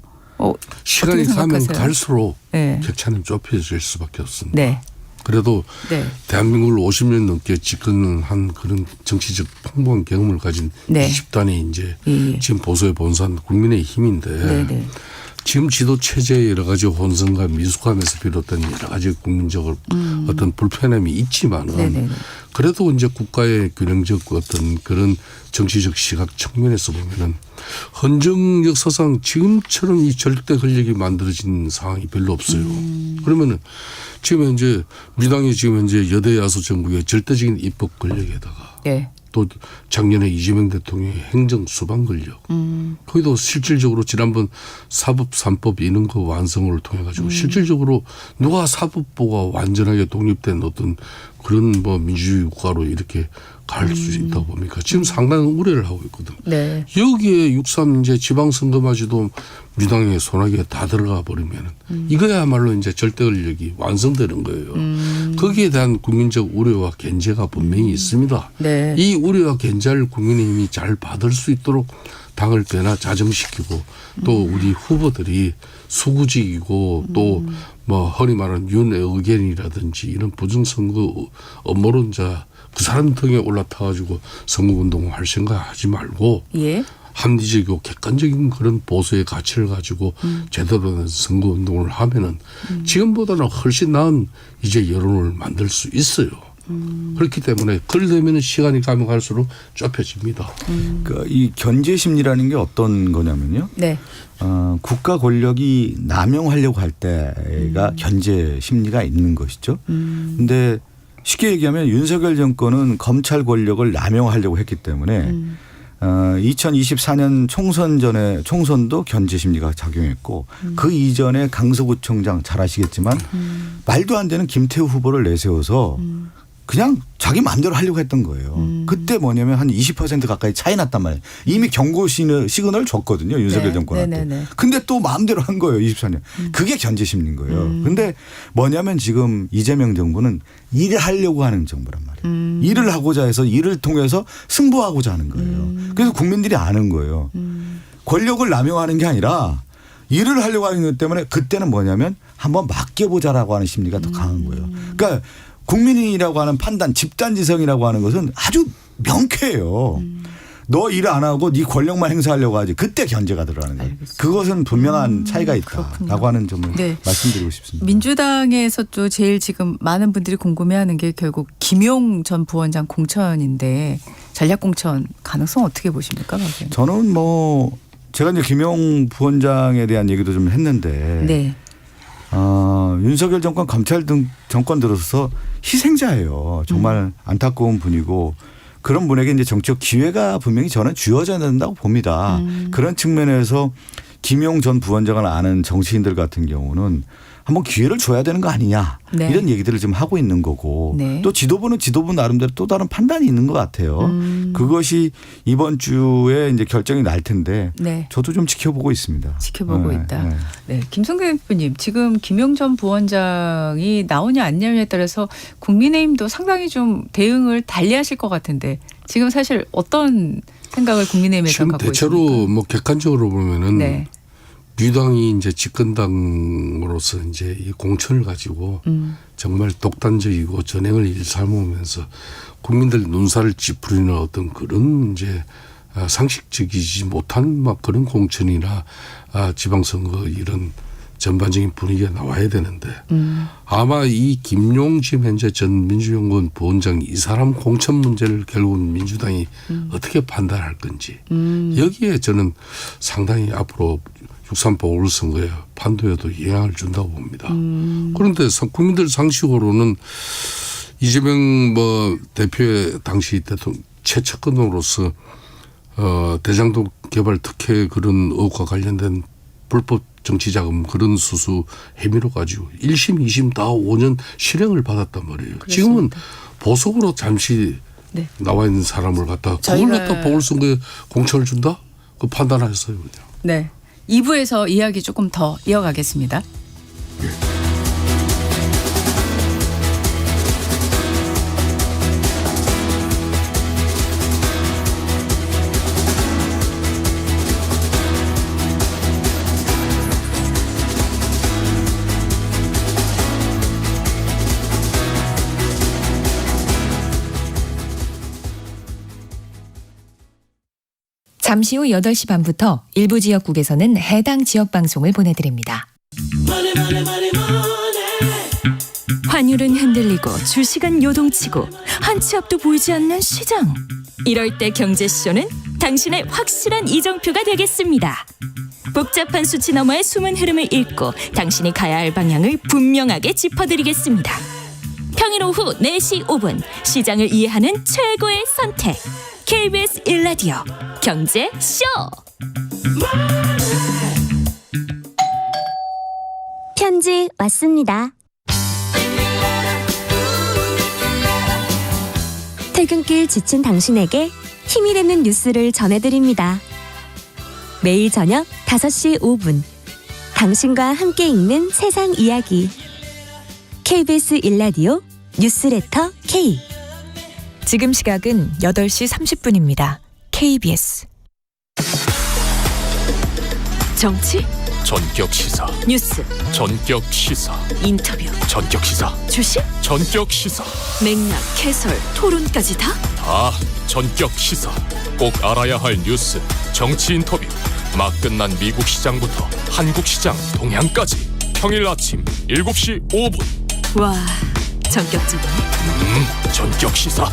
시간이 가면 갈수록 네. 격차는 좁혀질 수밖에 없습니다. 네. 그래도 네. 대한민국을 50년 넘게 집권한 그런 정치적 풍부한 경험을 가진 네. 20단이 이제 예. 지금 보수의 본산 국민의 힘인데 네. 지금 지도 체제의 여러 가지 혼선과 미숙함에서 비롯된 여러 가지 국민적 어떤 불편함이 있지만은 네네. 그래도 이제 국가의 균형적 어떤 그런 정치적 시각 측면에서 보면은 헌정 역사상 지금처럼 이 절대 권력이 만들어진 상황이 별로 없어요. 그러면은 지금 현재 민주당이 지금 현재 여대 야수 정부의 절대적인 입법 권력에다가 네. 또 작년에 이재명 대통령의 행정 수반 권력 거기도 실질적으로 지난번 사법 3법 이런 거 완성을 통해 가지고 실질적으로 누가 사법부가 완전하게 독립된 어떤 그런 뭐 민주주의 국가로 이렇게 갈 수 있다고 봅니까? 지금 상당한 우려를 하고 있거든. 네. 여기에 6.3 이제 지방선거마저도 민주당의 손아귀에 다 들어가 버리면 이거야말로 이제 절대 권력이 완성되는 거예요. 거기에 대한 국민적 우려와 견제가 분명히 있습니다. 네. 이 우려와 견제를 국민의힘이 잘 받을 수 있도록 당을 변화 자정시키고 또 우리 후보들이 수구직이고 또 뭐 흔히 말하는 윤의견이라든지 이런 부정선거 음모론자 그 사람 등에 올라타가지고 선거운동을 할 생각하지 말고 예. 합리적이고 객관적인 그런 보수의 가치를 가지고 제대로 된 선거운동을 하면은 지금보다는 훨씬 나은 이제 여론을 만들 수 있어요. 그렇기 때문에 그러려면 시간이 가면 갈수록 좁혀집니다. 그러니까 이 견제 심리라는 게 어떤 거냐면요. 네. 국가 권력이 남용하려고 할 때가 견제 심리가 있는 것이죠. 그런데 쉽게 얘기하면 윤석열 정권은 검찰 권력을 남용하려고 했기 때문에 2024년 총선도 견제 심리가 작용했고 그 이전에 강서구청장 잘 아시겠지만 말도 안 되는 김태우 후보를 내세워서 그냥 자기 마음대로 하려고 했던 거예요. 그때 뭐냐면 한 20% 가까이 차이 났단 말이에요. 이미 경고 시그널을 줬거든요. 윤석열 네. 정권한테. 네네네. 근데 또 마음대로 한 거예요. 24년. 그게 견제 심리인 거예요. 근데 뭐냐면 지금 이재명 정부는 일을 하려고 하는 정부란 말이에요. 일을 하고자 해서 일을 통해서 승부하고자 하는 거예요. 그래서 국민들이 아는 거예요. 권력을 남용하는 게 아니라 일을 하려고 하는 것 때문에 그때는 뭐냐면 한번 맡겨보자라고 하는 심리가 더 강한 거예요. 그러니까 국민이라고 하는 판단, 집단지성이라고 하는 것은 아주 명쾌해요. 너 일 안 하고 네 권력만 행사하려고 하지. 그때 견제가 들어가는 거예요. 알겠습니다. 그것은 분명한 차이가 그렇군요. 있다라고 하는 점을 네. 말씀드리고 싶습니다. 민주당에서도 제일 지금 많은 분들이 궁금해하는 게 결국 김용 전 부원장 공천인데 전략 공천 가능성 어떻게 보십니까? 박사님? 저는 뭐 제가 이제 김용 부원장에 대한 얘기도 좀 했는데 네. 윤석열 정권 검찰 등 정권 들어서서 희생자예요. 정말 안타까운 분이고 그런 분에게 이제 정치적 기회가 분명히 저는 주어져야 된다고 봅니다. 그런 측면에서 김용 전 부원장을 아는 정치인들 같은 경우는 한번 기회를 줘야 되는 거 아니냐 네. 이런 얘기들을 지금 하고 있는 거고 네. 또 지도부는 지도부 나름대로 또 다른 판단이 있는 것 같아요. 그것이 이번 주에 이제 결정이 날 텐데 네. 저도 좀 지켜보고 있습니다. 지켜보고 네, 있다. 네. 네, 김성근 대표님 지금 김용 전 부원장이 나오냐 안 나오냐에 따라서 국민의힘도 상당히 좀 대응을 달리하실 것 같은데 지금 사실 어떤 생각을 국민의힘에서 지금 갖고 대체로 있습니까? 뭐 객관적으로 보면은 네. 민주당이 이제 집권당으로서 이제 이 공천을 가지고 정말 독단적이고 전횡을 일삼으면서 국민들 눈살을 찌푸리는 어떤 그런 이제 상식적이지 못한 막 그런 공천이나 지방선거 이런 전반적인 분위기가 나와야 되는데 아마 이 김용진 현재 전 민주연구원 부원장 이 사람 공천 문제를 결국은 민주당이 어떻게 판단할 건지 여기에 저는 상당히 앞으로 6.3 보궐선거에 판도에도 영향을 준다고 봅니다. 그런데 국민들 상식으로는 이재명 뭐 대표의 당시 대통령 최측근으로서 대장동 개발 특혜 그런 의혹과 관련된 불법 정치자금 그런 수수 혐의로 가지고 1심, 2심 다 5년 실형을 받았단 말이에요. 그렇습니다. 지금은 보석으로 잠시 네. 나와 있는 사람을 갖다 그걸 저희가- 갖다 보궐선거에 공천을 준다? 그 판단하셨어요. 그냥. 네. 2부에서 이야기 조금 더 이어가겠습니다. 잠시 후 8시 반부터 일부 지역국에서는 해당 지역 방송을 보내드립니다. 환율은 흔들리고 주식은 요동치고 한 치 앞도 보이지 않는 시장. 이럴 때 경제쇼는 당신의 확실한 이정표가 되겠습니다. 복잡한 수치 너머의 숨은 흐름을 읽고 당신이 가야 할 방향을 분명하게 짚어드리겠습니다. 평일 오후 4시 5분 시장을 이해하는 최고의 선택. KBS 1라디오 경제쇼. 편지 왔습니다. 퇴근길 지친 당신에게 힘이 되는 뉴스를 전해드립니다. 매일 저녁 5시 5분 당신과 함께 읽는 세상 이야기 KBS 1라디오 뉴스레터 K. 지금 시각은 8시 30분입니다. KBS. 정치, 전격 시사, 뉴스, 전격 시사, 인터뷰, 전격 시사, 주식, 전격 시사, 맥락, 해설, 토론까지 다? 다 전격 시사. 꼭 알아야 할 뉴스, 정치 인터뷰, 막 끝난 미국 시장부터 한국 시장 동향까지 평일 아침 7시 5분 와, 전격적이네. 전격 시사.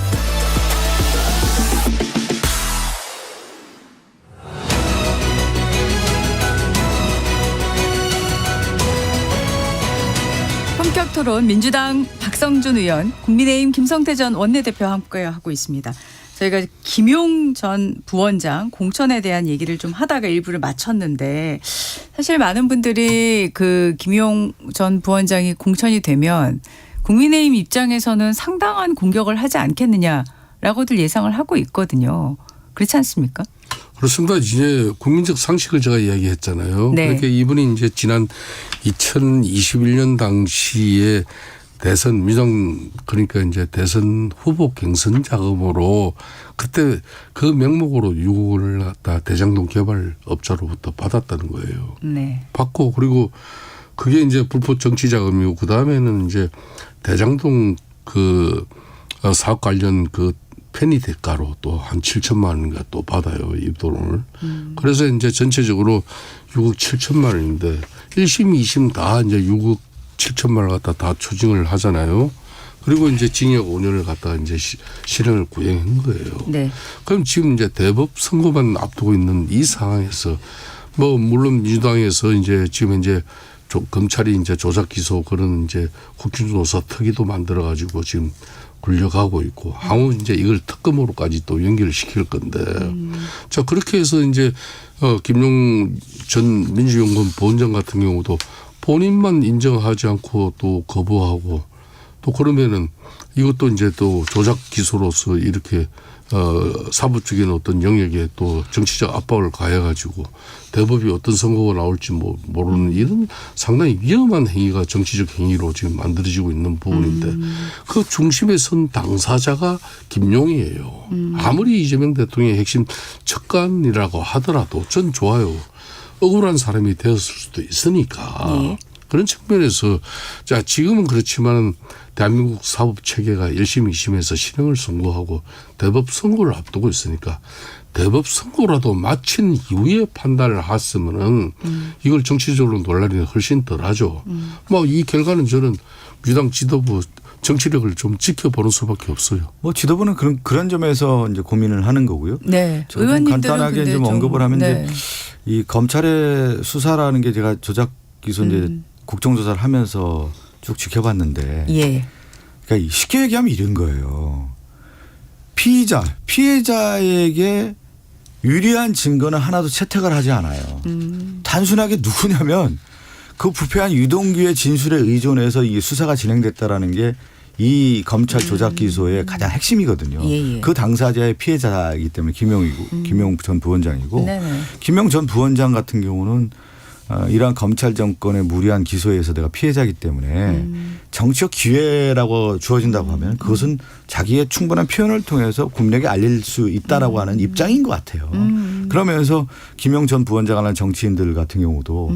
본격 토론 민주당 박성준 의원, 국민의힘 김성태 전 원내대표와 함께하고 있습니다. 저희가 김용 전 부원장 공천에 대한 얘기를 좀 하다가 일부를 마쳤는데 사실 많은 분들이 그 김용 전 부원장이 공천이 되면 국민의힘 입장에서는 상당한 공격을 하지 않겠느냐라고들 예상을 하고 있거든요. 그렇지 않습니까? 그렇습니다. 이제 국민적 상식을 제가 이야기했잖아요. 네. 그러니까 이분이 이제 지난 2021년 당시에 대선 민주당 그러니까 이제 대선 후보 경선 자금으로 그때 그 명목으로 6억을 갖다 대장동 개발 업자로부터 받았다는 거예요. 네. 받고 그리고 그게 이제 불법 정치 자금이고 그 다음에는 이제 대장동 그 사업 관련 그 편의 대가로 또 한 7천만 원인가 또 받아요. 이 돈을. 그래서 이제 전체적으로 6억 7천만 원인데 1심 2심 다 이제 6억 7천만 원을 갖다 다 추징을 하잖아요. 그리고 이제 징역 5년을 갖다가 이제 실형을 구형한 거예요. 네. 그럼 지금 이제 대법 선고만 앞두고 있는 이 상황에서 뭐 물론 민주당에서 이제 지금 이제 검찰이 이제 조작 기소 그런 이제 국정조사 특위도 만들어 가지고 지금 굴려가고 있고 향후 이제 이걸 특검으로까지 또 연결을 시킬 건데 자 그렇게 해서 이제 김용 전 민주연구원 부원장 같은 경우도 본인만 인정하지 않고 또 거부하고 또 그러면은 이것도 이제 또 조작 기소로서 이렇게 사법적인 어떤 영역에 또 정치적 압박을 가해가지고 대법이 어떤 선고가 나올지 모르는 이런 상당히 위험한 행위가 정치적 행위로 지금 만들어지고 있는 부분인데 그 중심에 선 당사자가 김용이에요. 아무리 이재명 대통령의 핵심 척간이라고 하더라도 전 좋아요. 억울한 사람이 되었을 수도 있으니까. 네. 그런 측면에서 자 지금은 그렇지만 대한민국 사법 체계가 1심 2심에서 실형을 선고하고 대법 선고를 앞두고 있으니까 대법 선고라도 마친 이후에 판단을 했으면은 이걸 정치적으로 논란이 훨씬 덜하죠. 뭐 이 결과는 저는 민주당 지도부 정치력을 좀 지켜보는 수밖에 없어요. 뭐 지도부는 그런 점에서 이제 고민을 하는 거고요. 네. 저는 의원님들은 간단하게 근데 좀 언급을 하면 네. 이제 이 검찰의 수사라는 게 제가 조작 기소 이제 국정조사를 하면서 쭉 지켜봤는데 예. 그러니까 쉽게 얘기하면 이런 거예요. 피해자에게 유리한 증거는 하나도 채택을 하지 않아요. 단순하게 누구냐면 그 부패한 유동규의 진술에 의존해서 이 수사가 진행됐다라는 게 이 검찰 조작 기소의 가장 핵심이거든요. 예. 그 당사자의 피해자이기 때문에 김용 전 부원장이고 네네. 김용 전 부원장 같은 경우는 이러한 검찰 정권의 무리한 기소에 의해서 내가 피해자이기 때문에 정치적 기회라고 주어진다고 하면 그것은 자기의 충분한 표현을 통해서 국민에게 알릴 수 있다라고 하는 입장인 것 같아요. 그러면서 김용 전 부원장 하는 정치인들 같은 경우도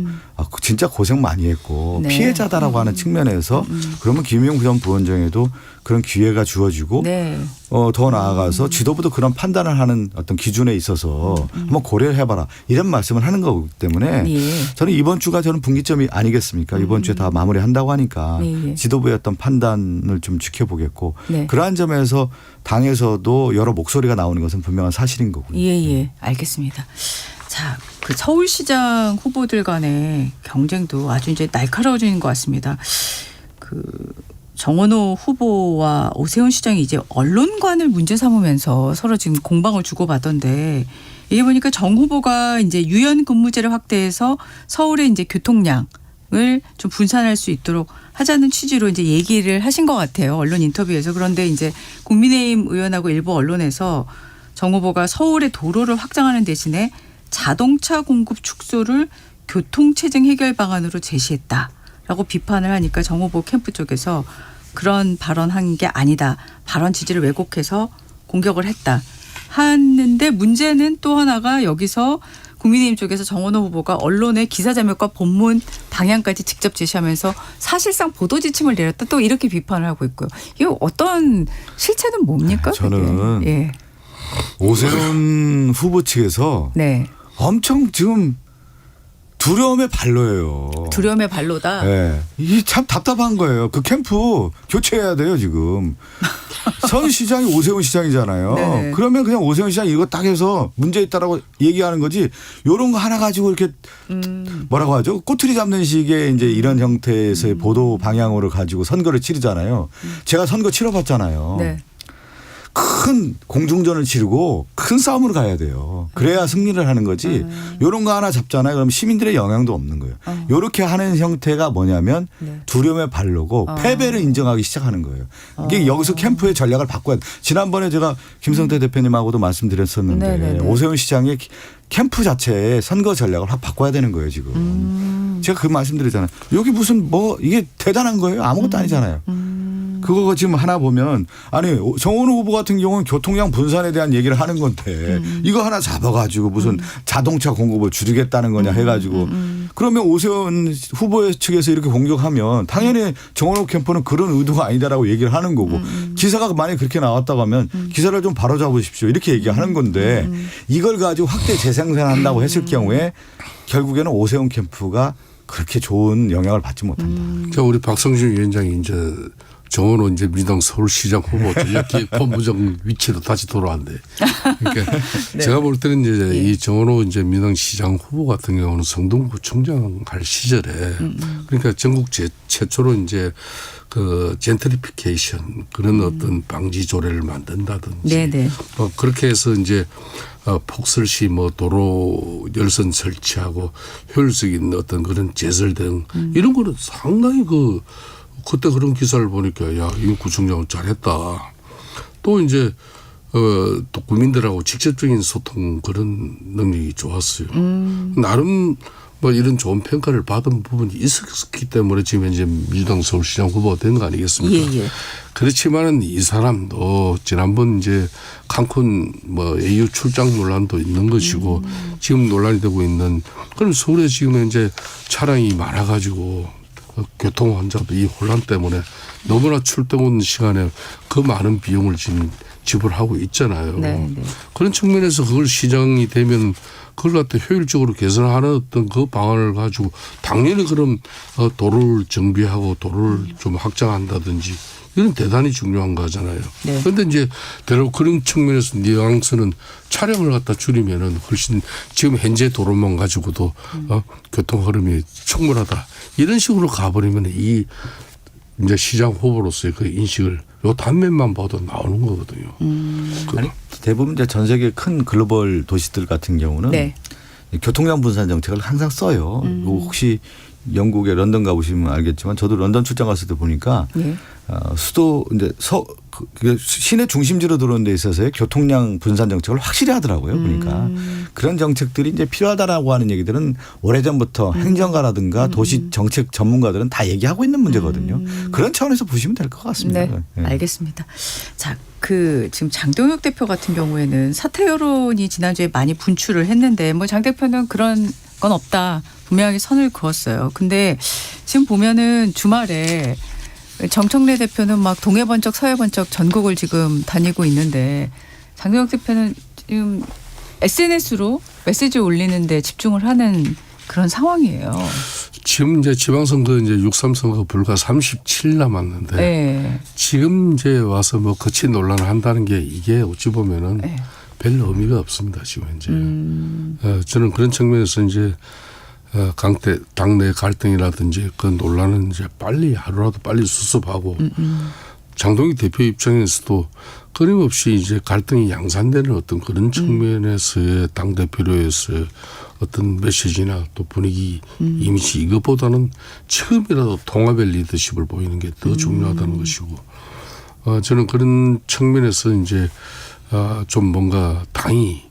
진짜 고생 많이 했고 네. 피해자다라고 하는 측면에서 그러면 김용 전 부원장에도 그런 기회가 주어지고 네. 더 나아가서 지도부도 그런 판단을 하는 어떤 기준에 있어서 한번 고려해봐라 이런 말씀을 하는 거기 때문에 예. 저는 이번 주가 저는 분기점이 아니겠습니까? 이번 주에 다 마무리한다고 하니까 예. 지도부의 어떤 판단을 좀 지켜보겠고 네. 그러한 점에서 당에서도 여러 목소리가 나오는 것은 분명한 사실인 거고요. 예. 알겠습니다. 자, 그 서울시장 후보들 간의 경쟁도 아주 이제 날카로워지는 것 같습니다. 그 정원호 후보와 오세훈 시장이 이제 언론관을 문제 삼으면서 서로 지금 공방을 주고받던데 이게 보니까 정 후보가 이제 유연 근무제를 확대해서 서울의 이제 교통량을 좀 분산할 수 있도록 하자는 취지로 이제 얘기를 하신 것 같아요. 언론 인터뷰에서. 그런데 이제 국민의힘 의원하고 일부 언론에서 정 후보가 서울의 도로를 확장하는 대신에 자동차 공급 축소를 교통체증 해결 방안으로 제시했다라고 비판을 하니까 정 후보 캠프 쪽에서 그런 발언한 게 아니다. 발언 취지를 왜곡해서 공격을 했다. 하는데 문제는 또 하나가 여기서 국민의힘 쪽에서 정원호 후보가 언론의 기사 제목과 본문 방향까지 직접 제시하면서 사실상 보도 지침을 내렸다 또 이렇게 비판을 하고 있고요. 이게 어떤 실체는 뭡니까? 저는 그게? 예. 오세훈 후보 측에서 네. 엄청 지금 두려움의 발로예요. 두려움의 발로다. 네. 이게 참 답답한 거예요. 그 캠프 교체해야 돼요 지금. 선 시장이 오세훈 시장이잖아요. 네네. 그러면 그냥 오세훈 시장 이거 딱 해서 문제 있다라고 얘기하는 거지. 요런 거 하나 가지고 이렇게 뭐라고 하죠? 꼬투리 잡는 식의 이제 이런 형태에서의 보도 방향으로 가지고 선거를 치르잖아요. 제가 선거 치러봤잖아요. 네. 큰 공중전을 치르고 큰 싸움으로 가야 돼요. 그래야 승리를 하는 거지. 요런 거 하나 잡잖아요. 그럼 시민들의 영향도 없는 거예요. 요렇게 하는 형태가 뭐냐면 네. 두려움의 발로고 패배를 인정하기 시작하는 거예요. 이게 여기서 캠프의 전략을 바꿔야 돼. 지난번에 제가 김성태 대표님하고도 말씀드렸었는데 네네네. 오세훈 시장의 캠프 자체의 선거 전략을 확 바꿔야 되는 거예요 지금. 제가 그 말씀드렸잖아요. 여기 무슨 뭐 이게 대단한 거예요. 아무것도 아니잖아요. 그거 지금 하나 보면 아니 정원호 후보 같은 경우는 교통량 분산에 대한 얘기를 하는 건데 이거 하나 잡아가지고 무슨 자동차 공급을 줄이겠다는 거냐 해가지고 그러면 오세훈 후보 측에서 이렇게 공격하면 당연히 정원호 캠프는 그런 의도가 아니다라고 얘기를 하는 거고 기사가 만약에 그렇게 나왔다고 하면 기사를 좀 바로잡으십시오 이렇게 얘기하는 건데 이걸 가지고 확대 재생산한다고 했을 경우에 결국에는 오세훈 캠프가 그렇게 좋은 영향을 받지 못한다. 자, 우리 박성준 위원장이 이제 정원호 이제 민주당 서울시장 후보 전략기획 본부장 위치로 다시 돌아왔는데. 그러니까 네. 제가 볼 때는 이제 이 정원호 이제 민주당 시장 후보 같은 경우는 성동구청장 할 시절에 그러니까 전국 최초로 이제 그 젠트리피케이션 그런 어떤 방지 조례를 만든다든지 네네. 뭐 그렇게 해서 이제 폭설시 뭐 도로 열선 설치하고 효율적인 어떤 그런 제설 등 이런 거는 상당히 그때 그런 기사를 보니까 야, 이 구청장은 잘했다. 또 이제 또 국민들하고 직접적인 소통 그런 능력이 좋았어요. 나름 뭐 이런 좋은 평가를 받은 부분이 있었기 때문에 지금 이제 민주당 서울시장 후보가 된 거 아니겠습니까? 예. 그렇지만은 이 사람도 지난번 이제 칸쿤 뭐 AU 출장 논란도 있는 것이고 지금 논란이 되고 있는 그럼 서울에 지금 이제 차량이 많아가지고 교통 환자도 이 혼란 때문에 너무나 출퇴근 시간에 그 많은 비용을 지금 지불하고 있잖아요. 네. 그런 측면에서 그걸 시장이 되면 그걸 갖다 효율적으로 개선하는 어떤 그 방안을 가지고 당연히 그럼 도로를 정비하고 도로를 좀 확장한다든지 이건 대단히 중요한 거잖아요. 네. 그런데 이제 대략 그런 측면에서 뉘앙스는 차량을 갖다 줄이면은 훨씬 지금 현재 도로만 가지고도 교통 흐름이 충분하다. 이런 식으로 가버리면 이 이제 시장 후보로서의 그 인식을 요 단면만 봐도 나오는 거거든요. 아니, 대부분 이제 전 세계 큰 글로벌 도시들 같은 경우는 네. 교통량 분산 정책을 항상 써요. 혹시 영국에 런던 가보시면 알겠지만 저도 런던 출장 갔을 때 보니까 예. 수도 이제 시내 중심지로 들어오는 데 있어서의 교통량 분산 정책을 확실히 하더라고요. 보니까 그런 정책들이 이제 필요하다라고 하는 얘기들은 오래전부터 행정가라든가 도시 정책 전문가들은 다 얘기하고 있는 문제거든요. 그런 차원에서 보시면 될 것 같습니다. 네. 네. 알겠습니다. 자, 지금 장동혁 대표 같은 경우에는 사퇴 여론이 지난주에 많이 분출을 했는데 뭐 장 대표는 그런 건 없다. 분명하게 선을 그었어요. 근데 지금 보면은 주말에 정청래 대표는 막 동해 번쩍 서해 번쩍 전국을 지금 다니고 있는데 장동혁 대표는 지금 SNS로 메시지 올리는데 집중을 하는 그런 상황이에요. 지금 이제 지방선거 이제 6.3 선거 불과 37일 남았는데 네. 지금 이제 와서 뭐 거친 논란을 한다는 게 이게 어찌 보면은 네. 별 의미가 없습니다. 지금 현재. 저는 그런 측면에서 이제 당내 갈등이라든지 그 논란은 이제 빨리 하루라도 빨리 수습하고 장동익 대표 입장에서도 끊임없이 이제 갈등이 양산되는 어떤 그런 측면에서의 당대표로서의 어떤 메시지나 또 분위기 이미지 이것보다는 처음이라도 통합의 리더십을 보이는 게 더 중요하다는 것이고 저는 그런 측면에서 이제 좀 뭔가 당이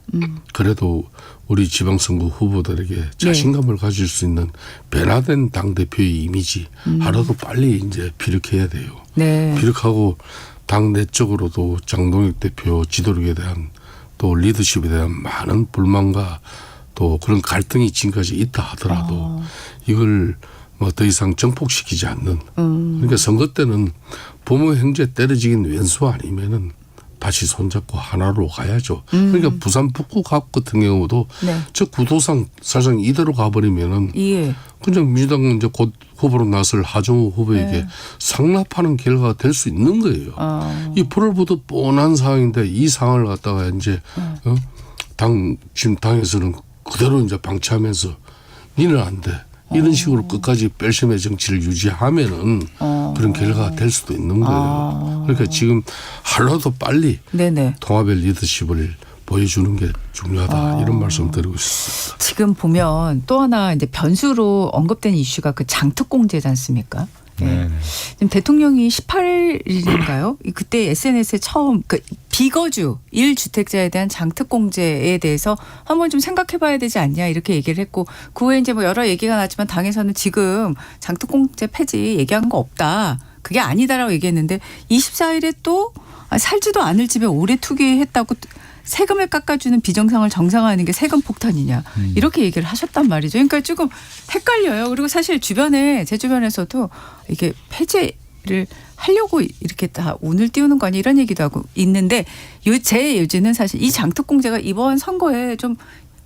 그래도 우리 지방선거 후보들에게 자신감을 가질 수 있는 변화된 당대표의 이미지 하루도 빨리 이제 피력해야 돼요. 네. 피력하고 당 내적으로도 장동혁 대표 지도력에 대한 또 리더십에 대한 많은 불만과 또 그런 갈등이 지금까지 있다 하더라도 이걸 뭐 더 이상 정폭시키지 않는 그러니까 선거 때는 부모 형제 때려지긴 왼수 아니면은 다시 손잡고 하나로 가야죠. 그러니까 부산 북구갑 같은 경우도 네. 저 구도상 사실상 이대로 가버리면은 예. 그냥 민주당 이제 곧 후보로 나설 하정우 후보에게 상납하는 결과가 될 수 있는 거예요. 이 불을 보듯 뻔한 상황인데 이 상황을 갖다가 이제 지금 당에서는 그대로 이제 방치하면서 니는 안 돼. 이런 식으로 끝까지 뺄셈의 정치를 유지하면은 그런 결과가 될 수도 있는 거예요. 그러니까 지금 하루라도 빨리 네네. 통합의 리더십을 보여주는 게 중요하다 이런 말씀 드리고 싶습니다. 지금 보면 또 하나 이제 변수로 언급된 이슈가 그 장특공제지 않습니까? 네. 지금 대통령이 18일인가요? 그때 SNS에 처음 그 비거주 1주택자에 대한 장특공제에 대해서 한번 좀 생각해봐야 되지 않냐 이렇게 얘기를 했고 그 후에 이제 뭐 여러 얘기가 나왔지만 당에서는 지금 장특공제 폐지 얘기한 거 없다. 그게 아니다라고 얘기했는데 24일에 또 살지도 않을 집에 오래 투기했다고 세금을 깎아주는 비정상을 정상화하는 게 세금 폭탄이냐 이렇게 얘기를 하셨단 말이죠. 그러니까 조금 헷갈려요. 그리고 사실 제 주변에서도 이게 폐지를 하려고 이렇게 다 운을 띄우는 거 아니야 이런 얘기도 하고 있는데 제 예지는 사실 이 장특공제가 이번 선거에 좀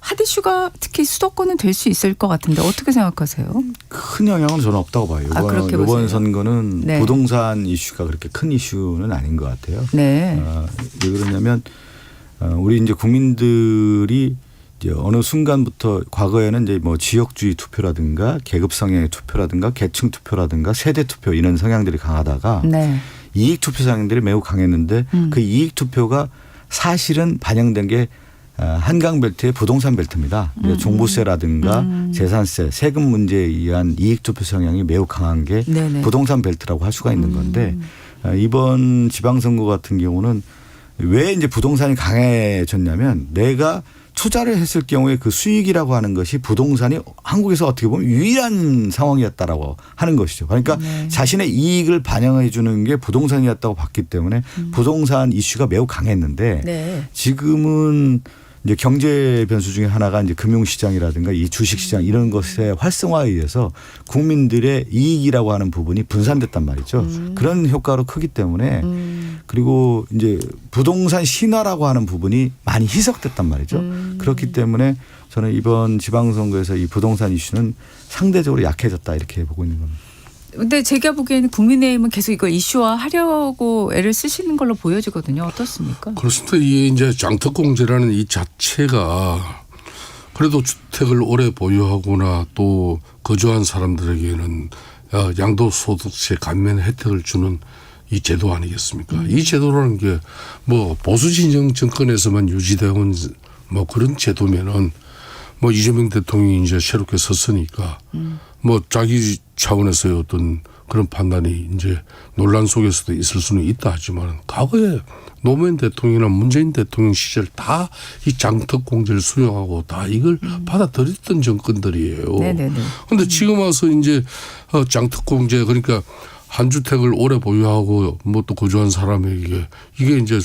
핫 이슈가 특히 수도권은 될 수 있을 것 같은데 어떻게 생각하세요? 큰 영향은 저는 없다고 봐요. 그렇게 보세요? 이번 선거는 네. 부동산 이슈가 그렇게 큰 이슈는 아닌 것 같아요. 네. 왜 그러냐면 우리 이제 국민들이 이제 어느 순간부터 과거에는 이제 뭐 지역주의 투표라든가 계급 성향의 투표라든가 계층 투표라든가 세대 투표 이런 성향들이 강하다가 네. 이익 투표 성향들이 매우 강했는데 그 이익 투표가 사실은 반영된 게 한강벨트의 부동산 벨트입니다. 종부세라든가 재산세, 세금 문제에 의한 이익 투표 성향이 매우 강한 게 네네. 부동산 벨트라고 할 수가 있는 건데 이번 지방선거 같은 경우는 왜 이제 부동산이 강해졌냐면 내가 투자를 했을 경우에 그 수익이라고 하는 것이 부동산이 한국에서 어떻게 보면 유일한 상황이었다라고 하는 것이죠. 그러니까 자신의 이익을 반영해 주는 게 부동산이었다고 봤기 때문에 부동산 이슈가 매우 강했는데 네. 지금은 이제 경제 변수 중에 하나가 이제 금융시장이라든가 이 주식시장 이런 것의 활성화에 의해서 국민들의 이익이라고 하는 부분이 분산됐단 말이죠. 그런 효과로 크기 때문에 그리고 이제 부동산 신화라고 하는 부분이 많이 희석됐단 말이죠. 그렇기 때문에 저는 이번 지방선거에서 이 부동산 이슈는 상대적으로 약해졌다 이렇게 보고 있는 겁니다. 근데 제가 보기에는 국민의힘은 계속 이걸 이슈화하려고 애를 쓰시는 걸로 보여지거든요. 어떻습니까? 그렇습니다. 이게 이제 장특공제라는 이 자체가 그래도 주택을 오래 보유하거나 또 거주한 사람들에게는 양도소득세 감면 혜택을 주는 이 제도 아니겠습니까? 이 제도라는 게 뭐 보수진영 정권에서만 유지되어 온 뭐 그런 제도면은 뭐 이재명 대통령이 이제 새롭게 섰으니까 뭐 자기 차원에서의 어떤 그런 판단이 이제 논란 속에서도 있을 수는 있다 하지만 과거에 노무현 대통령이나 문재인 대통령 시절 다 이 장특공제를 수용하고 다 이걸 받아들였던 정권들이에요. 그런데 지금 와서 이제 장특공제 그러니까 한 주택을 오래 보유하고 뭐 또 거주한 사람에게 이게 이제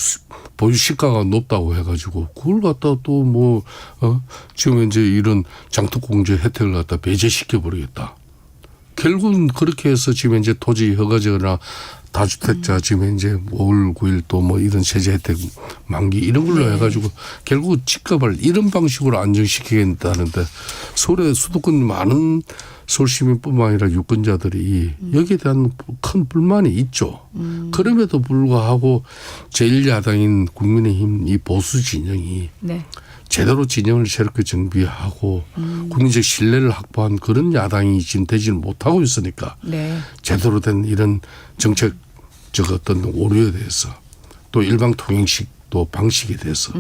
보유 시가가 높다고 해가지고 그걸 갖다 또 뭐 지금 이제 이런 장특공제 혜택을 갖다 배제시켜 버리겠다. 결국은 그렇게 해서 지금 이제 토지 허가제나 다주택자 지금 이제 5월 9일 또 뭐 이런 세제 혜택 만기 이런 걸로 해가지고 결국 집값을 이런 방식으로 안정시키겠다는데 서울의 수도권 많은 서울 시민뿐만 아니라 유권자들이 여기에 대한 큰 불만이 있죠. 그럼에도 불구하고 제1야당인 국민의힘 이 보수 진영이 제대로 진영을 새롭게 정비하고 국민적 신뢰를 확보한 그런 야당이 지금 되지는 못하고 있으니까 제대로 된 이런 정책적 어떤 오류에 대해서 또 일방 통행식 또 방식에 대해서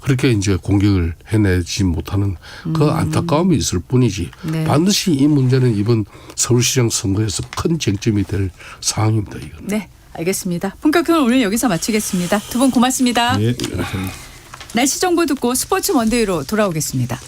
그렇게 이제 공격을 해내지 못하는 그 안타까움이 있을 뿐이지 반드시 이 문제는 이번 서울시장 선거에서 큰 쟁점이 될 사항입니다. 이건. 네, 알겠습니다. 본격 토론 오늘 여기서 마치겠습니다. 두 분 고맙습니다. 예, 감사합니다. 날씨 정보 듣고 스포츠 먼데이로 돌아오겠습니다.